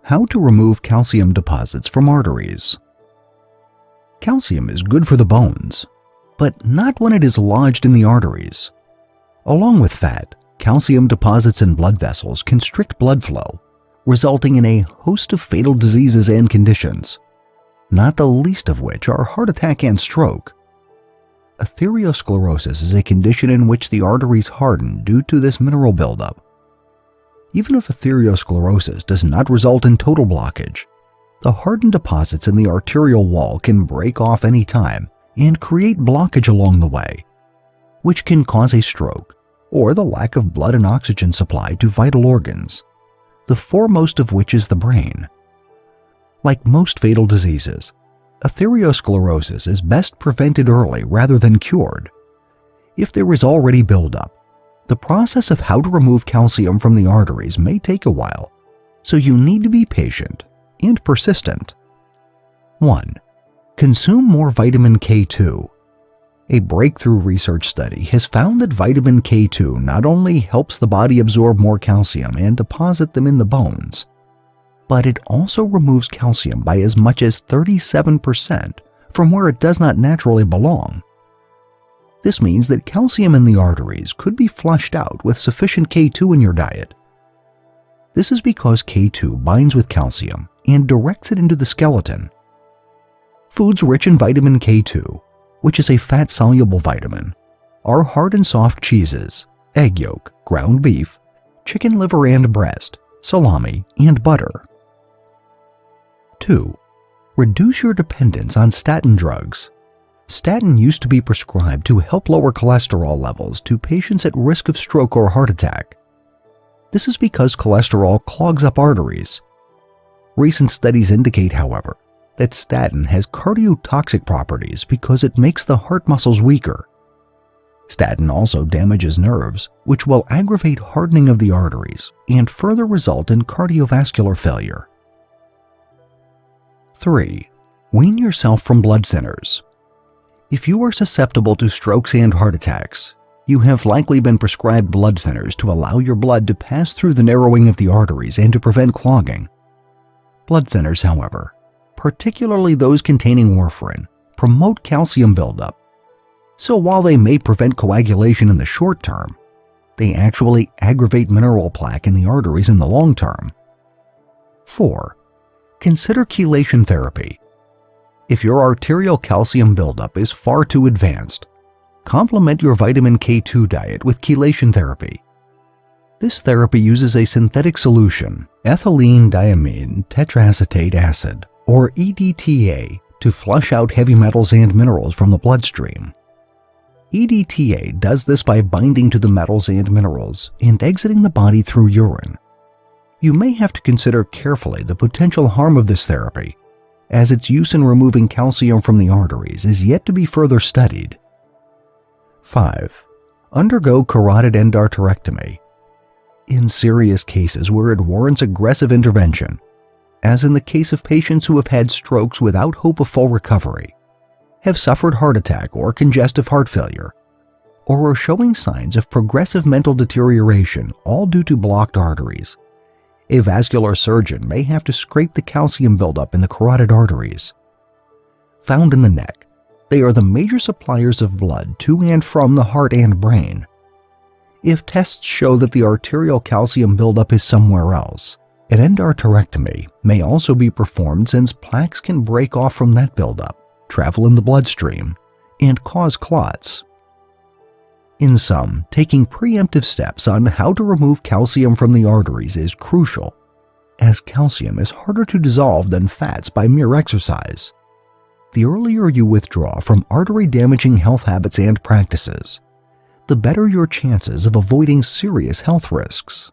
How to remove calcium deposits from arteries. Calcium is good for the bones, but not when it is lodged in the arteries. Along with fat, calcium deposits in blood vessels constrict blood flow, resulting in a host of fatal diseases and conditions, not the least of which are heart attack and stroke. Atherosclerosis is a condition in which the arteries harden due to this mineral buildup. Even if atherosclerosis does not result in total blockage, the hardened deposits in the arterial wall can break off any time and create blockage along the way, which can cause a stroke or the lack of blood and oxygen supply to vital organs, the foremost of which is the brain. Like most fatal diseases, atherosclerosis is best prevented early rather than cured. If there is already buildup, the process of how to remove calcium from the arteries may take a while, so you need to be patient and persistent. 1. Consume more vitamin K2. A breakthrough research study has found that vitamin K2 not only helps the body absorb more calcium and deposit them in the bones, but it also removes calcium by as much as 37% from where it does not naturally belong. This means that calcium in the arteries could be flushed out with sufficient K2 in your diet. This is because K2 binds with calcium and directs it into the skeleton. Foods rich in vitamin K2, which is a fat-soluble vitamin, are hard and soft cheeses, egg yolk, ground beef, chicken liver and breast, salami, and butter. 2. Reduce your dependence on statin drugs. Statin used to be prescribed to help lower cholesterol levels to patients at risk of stroke or heart attack. This is because cholesterol clogs up arteries. Recent studies indicate, however, that statin has cardiotoxic properties because it makes the heart muscles weaker. Statin also damages nerves, which will aggravate hardening of the arteries and further result in cardiovascular failure. 3. Wean yourself from blood thinners. If you are susceptible to strokes and heart attacks, you have likely been prescribed blood thinners to allow your blood to pass through the narrowing of the arteries and to prevent clogging. Blood thinners, however, particularly those containing warfarin, promote calcium buildup. So while they may prevent coagulation in the short term, they actually aggravate mineral plaque in the arteries in the long term. 4. Consider chelation therapy. If your arterial calcium buildup is far too advanced, complement your vitamin K2 diet with chelation therapy. This therapy uses a synthetic solution, ethylene diamine tetraacetate acid, or EDTA, to flush out heavy metals and minerals from the bloodstream. EDTA does this by binding to the metals and minerals and exiting the body through urine. You may have to consider carefully the potential harm of this therapy, as its use in removing calcium from the arteries is yet to be further studied. 5. Undergo carotid endarterectomy. In serious cases where it warrants aggressive intervention, as in the case of patients who have had strokes without hope of full recovery, have suffered heart attack or congestive heart failure, or are showing signs of progressive mental deterioration, all due to blocked arteries, a vascular surgeon may have to scrape the calcium buildup in the carotid arteries. Found in the neck, they are the major suppliers of blood to and from the heart and brain. If tests show that the arterial calcium buildup is somewhere else, an endarterectomy may also be performed since plaques can break off from that buildup, travel in the bloodstream, and cause clots. In sum, taking preemptive steps on how to remove calcium from the arteries is crucial, as calcium is harder to dissolve than fats by mere exercise. The earlier you withdraw from artery-damaging health habits and practices, the better your chances of avoiding serious health risks.